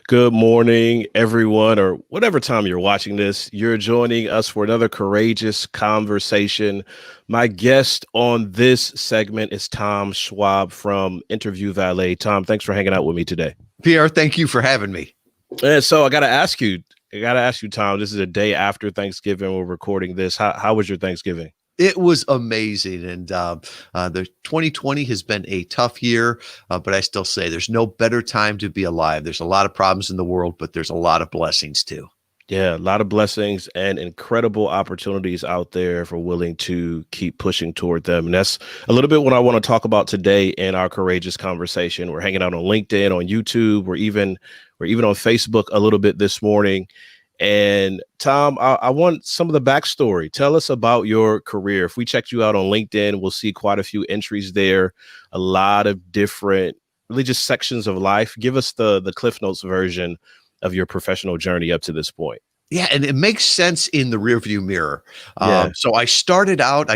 Good morning, everyone, or whatever time you're watching this. You're joining us for another courageous conversation. My guest on this segment is Tom Schwab from Interview Valet. Tom, thanks for hanging out with me today. Pierre, thank you for having me. And so I got to ask you, Tom, this is a day after Thanksgiving. We're recording this. How was your Thanksgiving? It was amazing. And the 2020 has been a tough year, but I still say there's no better time to be alive. There's a lot of problems in the world, but there's a lot of blessings too. Yeah, a lot of blessings and incredible opportunities out there for willing to keep pushing toward them. And that's a little bit what I want to talk about today in our courageous conversation. We're hanging out on LinkedIn, on YouTube, we're even on Facebook a little bit this morning. And Tom, I want some of the backstory. Tell us about your career. If we checked you out on LinkedIn, we'll see quite a few entries there, a lot of different, really just sections of life. Give us the Cliff Notes version of your professional journey up to this point. Yeah, and it makes sense in the rearview mirror. Yeah. So I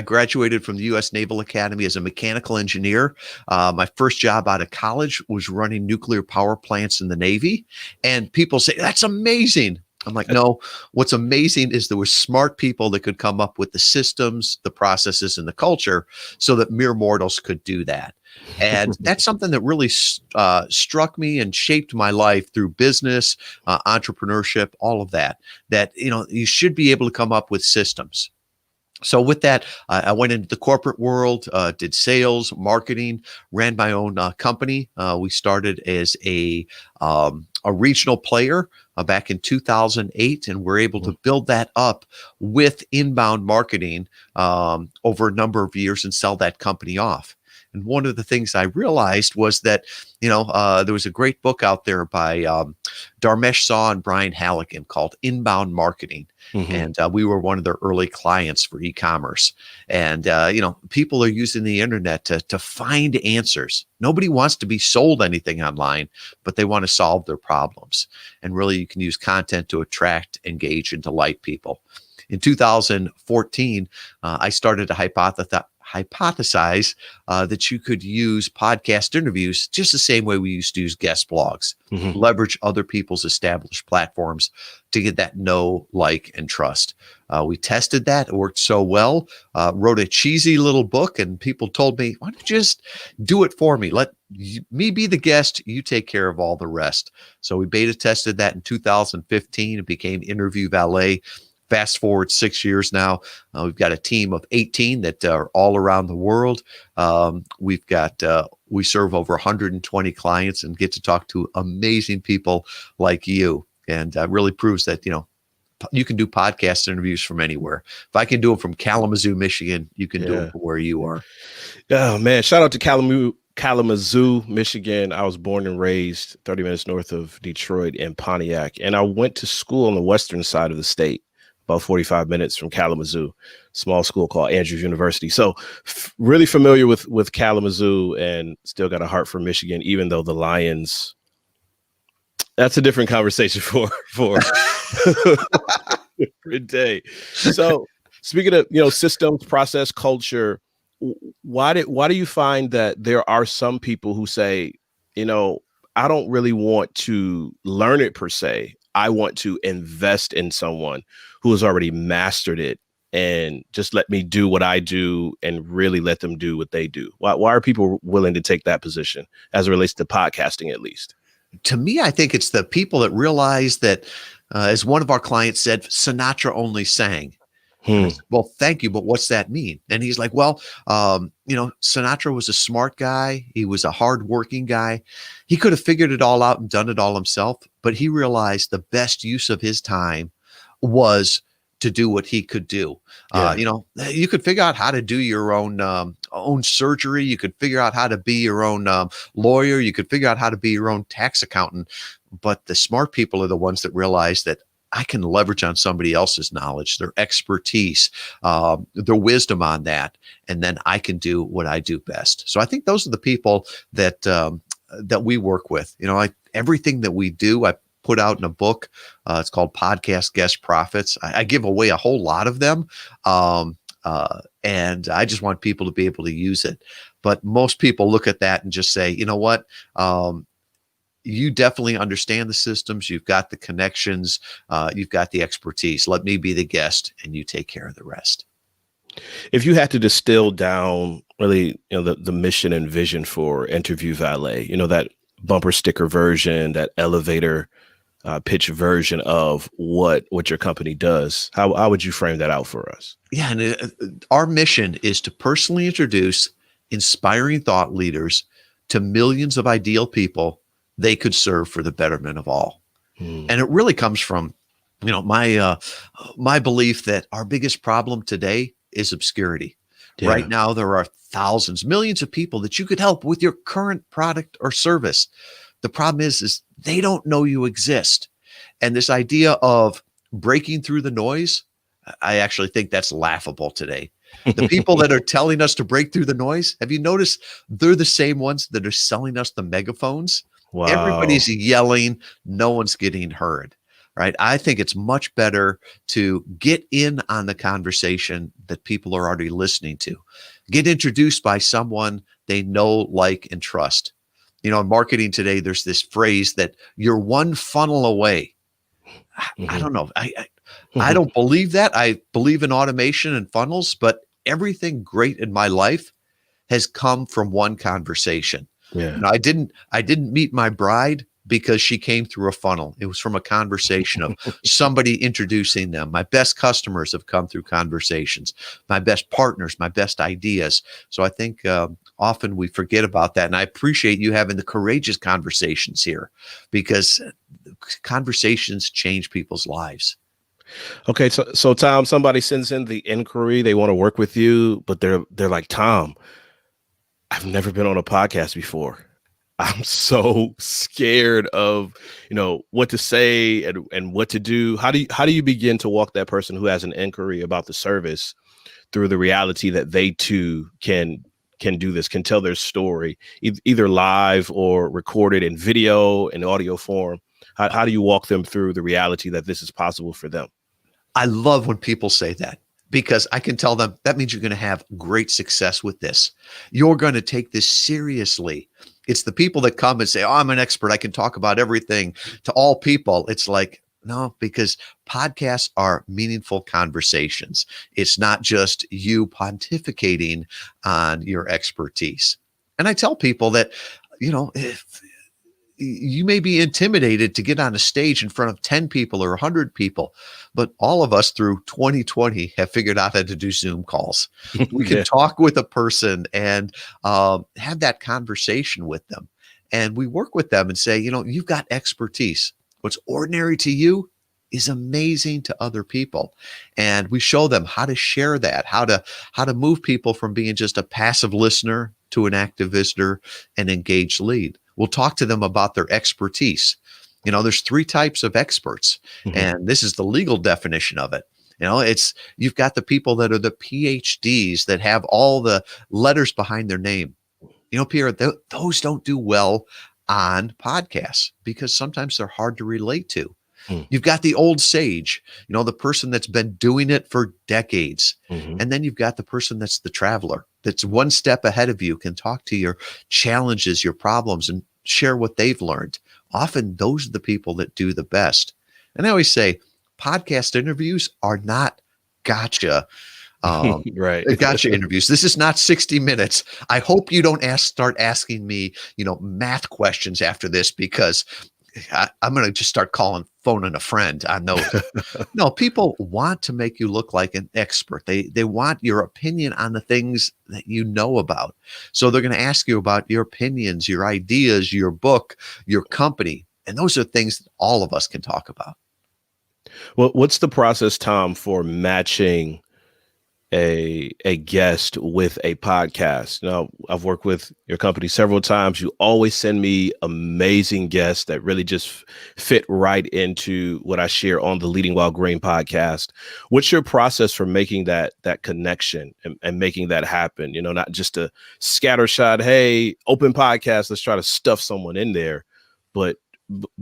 graduated from the U.S. Naval Academy as a mechanical engineer. My first job out of college was running nuclear power plants in the Navy. And people say, that's amazing. I'm like, no, what's amazing is there were smart people that could come up with the systems, the processes, and the culture so that mere mortals could do that. And that's something that really struck me and shaped my life through business, entrepreneurship, all of that, you should be able to come up with systems. So with that, I went into the corporate world, did sales, marketing, ran my own company. We started as a regional player back in 2008, and we're able to build that up with inbound marketing over a number of years and sell that company off. And one of the things I realized was that, there was a great book out there by Dharmesh Saw and Brian Halligan called Inbound Marketing. And we were one of their early clients for e-commerce. And, people are using the internet to find answers. Nobody wants to be sold anything online, but they want to solve their problems. And really, you can use content to attract, engage, and delight people. In 2014, I started to hypothesize that you could use podcast interviews just the same way we used to use guest blogs, leverage other people's established platforms to get that know, like, and trust. We tested that. It worked so well, wrote a cheesy little book, and people told me, why don't you just do it for me? Let me be the guest. You take care of all the rest. So we beta tested that in 2015. It became Interview Valet. Fast forward 6 years now, we've got a team of 18 that are all around the world. We serve over 120 clients and get to talk to amazing people like you. And really proves that, you can do podcast interviews from anywhere. If I can do it from Kalamazoo, Michigan, you can do it from where you are. Oh, man. Shout out to Kalamazoo, Michigan. I was born and raised 30 minutes north of Detroit in Pontiac. And I went to school on the western side of the state, about 45 minutes from Kalamazoo, small school called Andrews University. So really familiar with Kalamazoo, and still got a heart for Michigan, even though the Lions, that's a different conversation for a day. So speaking of, systems, process, culture, why do you find that there are some people who say, I don't really want to learn it per se. I want to invest in someone who has already mastered it and just let me do what I do and really let them do what they do. Why are people willing to take that position as it relates to podcasting, at least? To me, I think it's the people that realize that, as one of our clients said, Sinatra only sang. I said, well, thank you, but what's that mean? And he's like, well, Sinatra was a smart guy. He was a hardworking guy. He could have figured it all out and done it all himself, but he realized the best use of his time was to do what he could do. Yeah. You could figure out how to do your own surgery. You could figure out how to be your own lawyer. You could figure out how to be your own tax accountant. But the smart people are the ones that realize that I can leverage on somebody else's knowledge, their expertise, their wisdom on that, and then I can do what I do best. So I think those are the people that we work with. Everything that we do, I put out in a book. It's called Podcast Guest Profits. I give away a whole lot of them, and I just want people to be able to use it. But most people look at that and just say, you know what? you definitely understand the systems. You've got the connections. You've got the expertise. Let me be the guest and you take care of the rest. If you had to distill down really, the mission and vision for Interview Valet, that bumper sticker version, that elevator pitch version of what your company does, how would you frame that out for us? Yeah, and our mission is to personally introduce inspiring thought leaders to millions of ideal people they could serve for the betterment of all. Hmm. And it really comes from, my belief that our biggest problem today is obscurity. Yeah. Right now, there are thousands, millions of people that you could help with your current product or service. The problem is they don't know you exist. And this idea of breaking through the noise, I actually think that's laughable today. The people that are telling us to break through the noise, have you noticed they're the same ones that are selling us the megaphones? Wow. Everybody's yelling, no one's getting heard, right? I think it's much better to get in on the conversation that people are already listening to. Get introduced by someone they know, like, and trust. In marketing today, there's this phrase that you're one funnel away. I don't know. I don't believe that. I believe in automation and funnels, but everything great in my life has come from one conversation. Yeah. I didn't meet my bride because she came through a funnel. It was from a conversation of somebody introducing them. My best customers have come through conversations, my best partners, my best ideas. So I think often we forget about that. And I appreciate you having the courageous conversations here, because conversations change people's lives. Okay, so Tom, somebody sends in the inquiry, they want to work with you, but they're like, Tom, I've never been on a podcast before. I'm so scared of, what to say and what to do. How do you begin to walk that person who has an inquiry about the service through the reality that they too can do this, can tell their story, either live or recorded in video and audio form? How do you walk them through the reality that this is possible for them? I love when people say that, because I can tell them that means you're going to have great success with this. You're going to take this seriously. It's the people that come and say, oh, I'm an expert, I can talk about everything to all people. It's like, no, because podcasts are meaningful conversations. It's not just you pontificating on your expertise. And I tell people that, if you may be intimidated to get on a stage in front of 10 people or 100 people, but all of us through 2020 have figured out how to do Zoom calls. We can talk with a person and have that conversation with them. And we work with them and say, you've got expertise. What's ordinary to you is amazing to other people. And we show them how to share that, how to move people from being just a passive listener to an active visitor and engaged lead. We'll talk to them about their expertise. There's 3 types of experts, and this is the legal definition of it. You've got the people that are the PhDs that have all the letters behind their name. Pierre, those don't do well on podcasts because sometimes they're hard to relate to. You've got the old sage, the person that's been doing it for decades. And then you've got the person that's the traveler, that's one step ahead of you, can talk to your challenges, your problems, and share what they've learned. Often those are the people that do the best. And I always say podcast interviews are not gotcha. Right. Gotcha interviews. This is not 60 Minutes. I hope you don't start asking me, math questions after this, because I'm going to just start phoning a friend on those. No, people want to make you look like an expert. They want your opinion on the things that you know about. So they're going to ask you about your opinions, your ideas, your book, your company. And those are things that all of us can talk about. Well, what's the process, Tom, for matching a guest with a podcast? Now, I've worked with your company several times. You always send me amazing guests that really just fit right into what I share on the Leading While Green podcast. What's your process for making that connection and making that happen? Not just a scattershot, hey, open podcast, let's try to stuff someone in there, but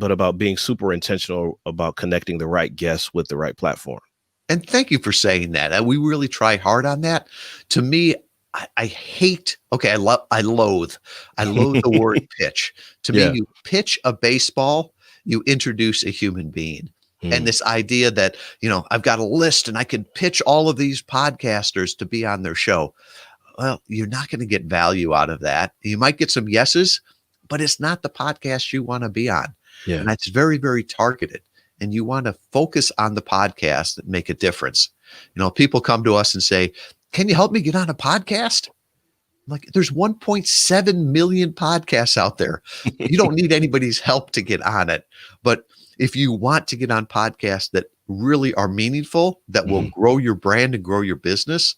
about being super intentional about connecting the right guests with the right platform. And thank you for saying that. We really try hard on that. To me, I hate, okay, I loathe the word pitch. To me, Yeah. you pitch a baseball, you introduce a human being. And Mm, this idea that, I've got a list and I can pitch all of these podcasters to be on their show. Well, you're not going to get value out of that. You might get some yeses, but it's not the podcast you want to be on. yeah. And that's very, very targeted. And you want to focus on the podcast that make a difference. People come to us and say, can you help me get on a podcast? I'm like, there's 1.7 million podcasts out there. You don't need anybody's help to get on it. But if you want to get on podcasts that really are meaningful, that will Mhm. grow your brand and grow your business,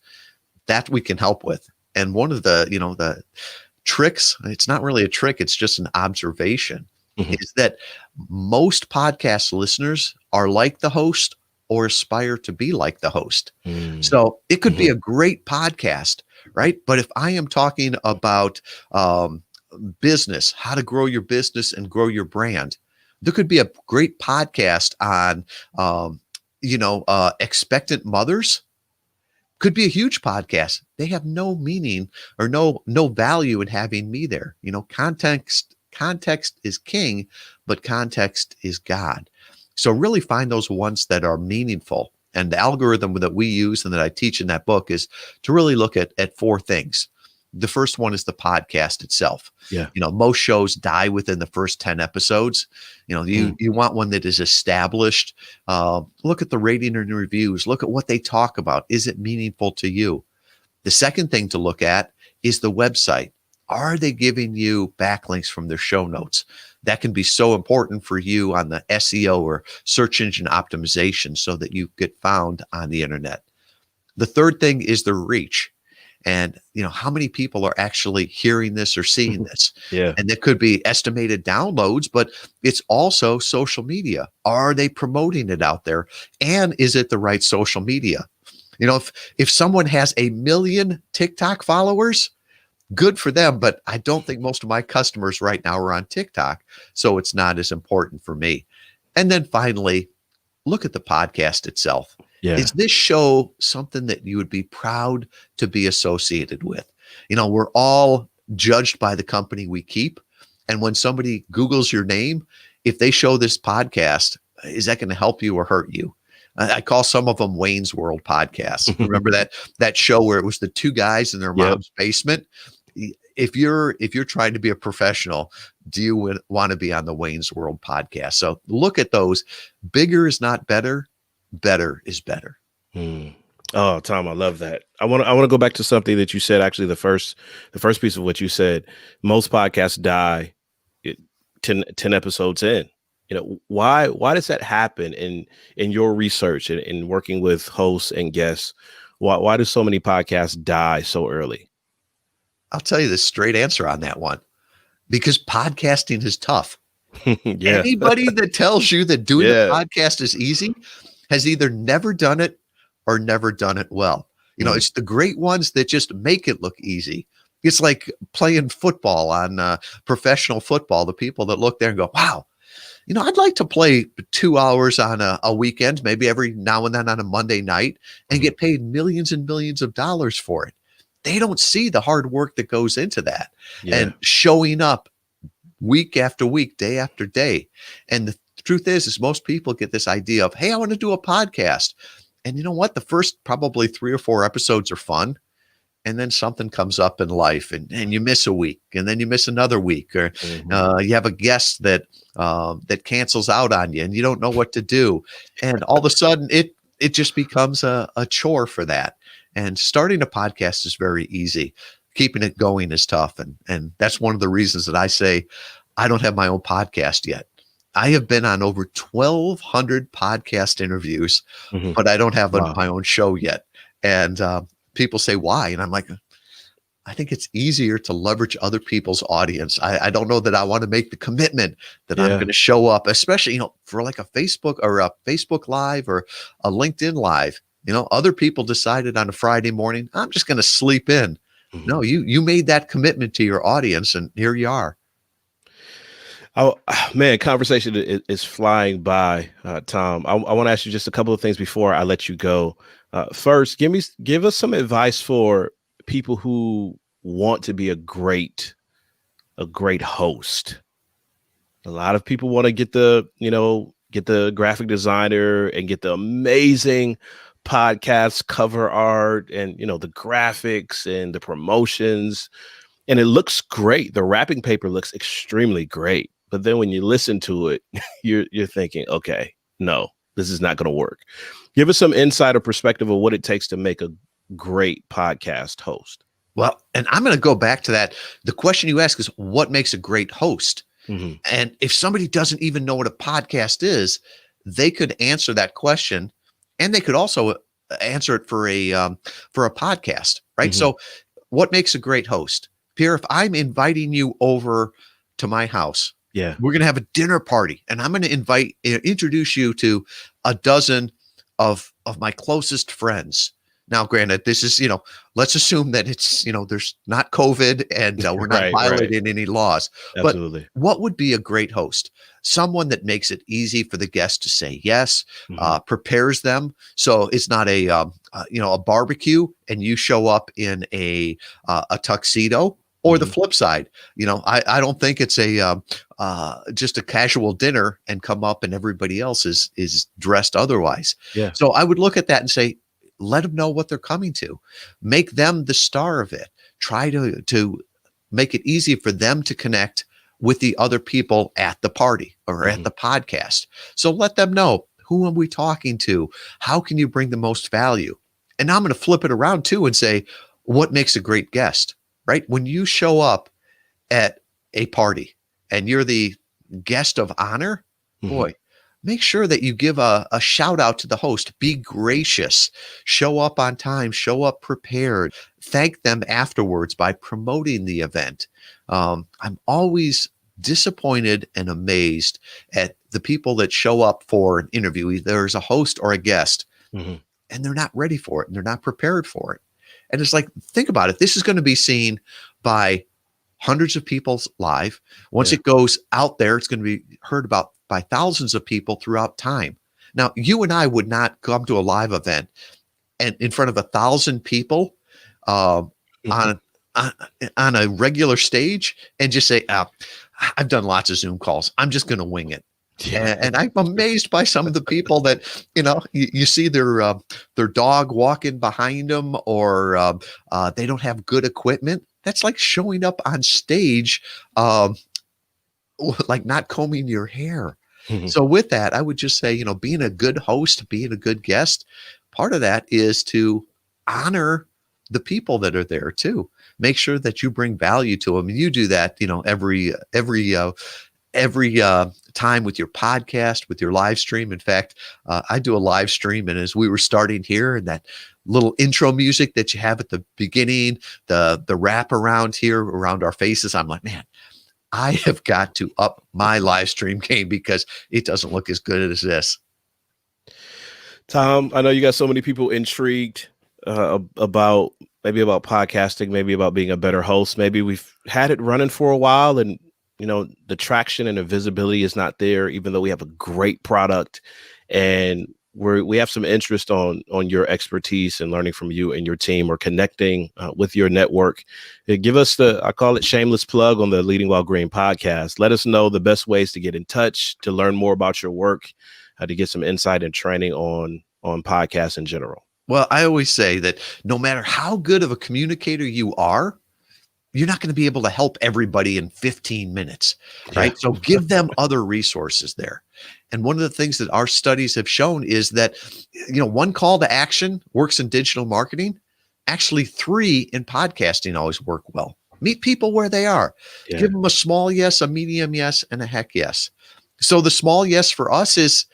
that we can help with. And one of the tricks, it's not really a trick, it's just an observation, Mhm. is that most podcast listeners are like the host or aspire to be like the host. Mm. So it could be Mhm. a great podcast, right? But if I am talking about business, how to grow your business and grow your brand, there could be a great podcast on, expectant mothers. Could be a huge podcast. They have no meaning or no value in having me there. Context is king, but context is God. So really find those ones that are meaningful. And the algorithm that we use and that I teach in that book is to really look at four things. The first one is the podcast itself. Yeah. Most shows die within the first 10 episodes. Mm. You want one that is established. Look at the rating and reviews. Look at what they talk about. Is it meaningful to you? The second thing to look at is the website. Are they giving you backlinks from their show notes? That can be so important for you on the SEO or search engine optimization so that you get found on the internet. The third thing is the reach. And how many people are actually hearing this or seeing this? Yeah. And it could be estimated downloads, but it's also social media. Are they promoting it out there? And is it the right social media? If someone has 1 million TikTok followers, good for them, but I don't think most of my customers right now are on TikTok, so it's not as important for me. And then finally, look at the podcast itself. Yeah. Is this show something that you would be proud to be associated with? We're all judged by the company we keep. And when somebody Googles your name, if they show this podcast, is that going to help you or hurt you? I call some of them Wayne's World podcasts. Remember that show where it was the two guys in their Yep. mom's basement? If you're trying to be a professional, do you want to be on the Wayne's World podcast? So look at those. Bigger is not better. Better is better. Mm. Oh, Tom, I love that. I want to go back to something that you said. Actually, the first piece of what you said. Most podcasts die 10 episodes in. Why does that happen in your research and in working with hosts and guests? Why do so many podcasts die so early? I'll tell you the straight answer on that one. Because podcasting is tough. Yeah. Anybody that tells you that doing Yeah. a podcast is easy has either never done it or never done it well. It's the great ones that just make it look easy. It's like playing football on professional football. The people that look there and go, wow, I'd like to play 2 hours on a weekend, maybe every now and then on a Monday night, and get paid millions and millions of dollars for it. They don't see the hard work that goes into that and showing up week after week, day after day. And the truth is most people get this idea of, hey, I want to do a podcast. And you know what? The first probably 3 or 4 episodes are fun. And then something comes up in life and you miss a week and then you miss another week, or you have a guest that cancels out on you and you don't know what to do. And all of a sudden it just becomes a chore for that. And starting a podcast is very easy. Keeping it going is tough. And that's one of the reasons that I say I don't have my own podcast yet. I have been on over 1,200 podcast interviews, but I don't have my own show yet. And people say, why? And I'm like, I think it's easier to leverage other people's audience. I don't know that I want to make the commitment that I'm going to show up, especially, for like a Facebook or a Facebook Live or a LinkedIn Live. Other people decided on a Friday morning, I'm just going to sleep in. No, you made that commitment to your audience, and here you are. Oh man, conversation is flying by, Tom. I want to ask you just a couple of things before I let you go. First, give us some advice for people who want to be a great host. A lot of people want to get get the graphic designer and get the amazing podcast cover art and, the graphics and the promotions. And it looks great. The wrapping paper looks extremely great. But then when you listen to it, you're thinking, okay, no, this is not going to work. Give us some insight or perspective of what it takes to make a great podcast host. Well, and I'm going to go back to that. The question you ask is, what makes a great host? Mm-hmm. And if somebody doesn't even know what a podcast is, they could answer that question, and they could also answer it for a podcast, right? Mm-hmm. So, what makes a great host? Pierre, if I'm inviting you over to my house, Yeah, we're going to have a dinner party, and I'm going to introduce you to a dozen of my closest friends. Now, granted, this is, let's assume that it's, there's not COVID and we're not violating any laws. Absolutely. But what would be a great host? Someone that makes it easy for the guest to say yes, prepares them. So it's not a barbecue and you show up in a tuxedo. Or the flip side, I don't think it's just a casual dinner and come up and everybody else is dressed otherwise. Yeah. So I would look at that and say, let them know what they're coming to. Make them the star of it. Try to make it easy for them to connect with the other people at the party or at the podcast. So let them know, who are we talking to? How can you bring the most value? And I'm going to flip it around too and say, what makes a great guest? Right? When you show up at a party and you're the guest of honor, boy, make sure that you give a shout out to the host. Be gracious, show up on time, show up prepared, thank them afterwards by promoting the event. I'm always disappointed and amazed at the people that show up for an interview, either there's a host or a guest, and they're not ready for it and they're not prepared for it. And it's like, think about it. This is going to be seen by hundreds of people live. Once it goes out there, it's going to be heard about by thousands of people throughout time. Now, you and I would not come to a live event and in front of 1,000 people on a regular stage and just say, I've done lots of Zoom calls. I'm just going to wing it. Yeah. And I'm amazed by some of the people that, you see their dog walking behind them or they don't have good equipment. That's like showing up on stage, like not combing your hair. So with that, I would just say, being a good host, being a good guest, part of that is to honor the people that are there too. Make sure that you bring value to them. And you do that, every time with your podcast, with your live stream. In fact, I do a live stream, and as we were starting here, and that little intro music that you have at the beginning, the wrap around here around our faces, I'm like, man, I have got to up my live stream game because it doesn't look as good as this. Tom, I know you got so many people intrigued about podcasting, maybe about being a better host. Maybe we've had it running for a while and the traction and the visibility is not there, even though we have a great product, and we have some interest on your expertise and learning from you and your team, or connecting with your network. Give us I call it shameless plug on the Leading While Green podcast. Let us know the best ways to get in touch, to learn more about your work, to get some insight and training on podcasts in general. Well, I always say that no matter how good of a communicator you are, you're not going to be able to help everybody in 15 minutes, right? So give them other resources there. And one of the things that our studies have shown is that, one call to action works in digital marketing. Actually, 3 in podcasting always work well. Meet people where they are. Yeah. Give them a small yes, a medium yes, and a heck yes. So the small yes for us it's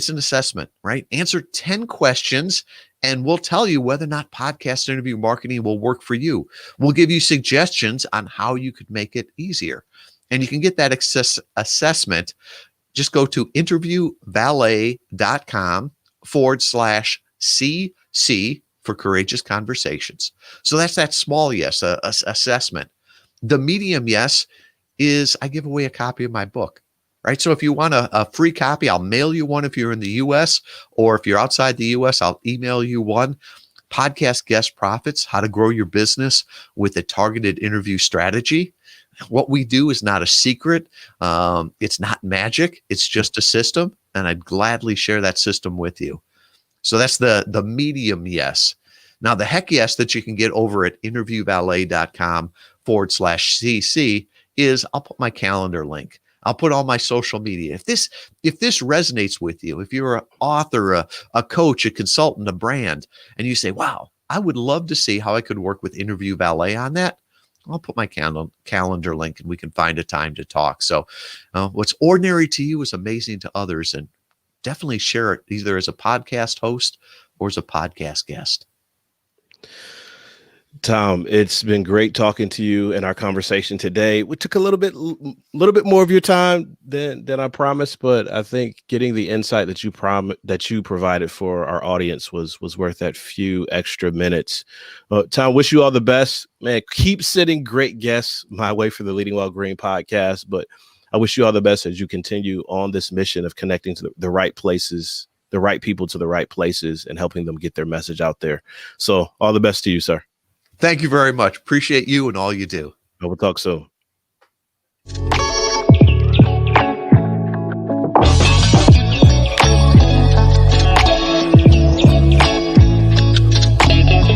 an assessment, right? Answer 10 questions and we'll tell you whether or not podcast interview marketing will work for you. We'll give you suggestions on how you could make it easier. And you can get that assessment. Just go to interviewvalet.com/CC for Courageous Conversations. So that's that small yes, assessment. The medium yes is I give away a copy of my book. Right. So if you want a free copy, I'll mail you one if you're in the US, or if you're outside the US, I'll email you one. Podcast Guest Profits, how to grow your business with a targeted interview strategy. What we do is not a secret. It's not magic. It's just a system. And I'd gladly share that system with you. So that's the medium yes. Now, the heck yes that you can get over at interviewvalet.com/CC is I'll put my calendar link. I'll put all my social media. If this resonates with you, if you're an author, a coach, a consultant, a brand, and you say, wow, I would love to see how I could work with Interview Valet on that, I'll put my calendar link and we can find a time to talk. So what's ordinary to you is amazing to others, and definitely share it either as a podcast host or as a podcast guest. Tom, it's been great talking to you in our conversation today. We took a little bit more of your time than I promised, but I think getting the insight that you provided for our audience was worth that few extra minutes. Tom, wish you all the best, man. Keep sending great guests my way for the Leading While Green podcast, but I wish you all the best as you continue on this mission of connecting to the right places, the right people to the right places, and helping them get their message out there. So all the best to you, sir. Thank you very much. Appreciate you and all you do. We'll talk soon.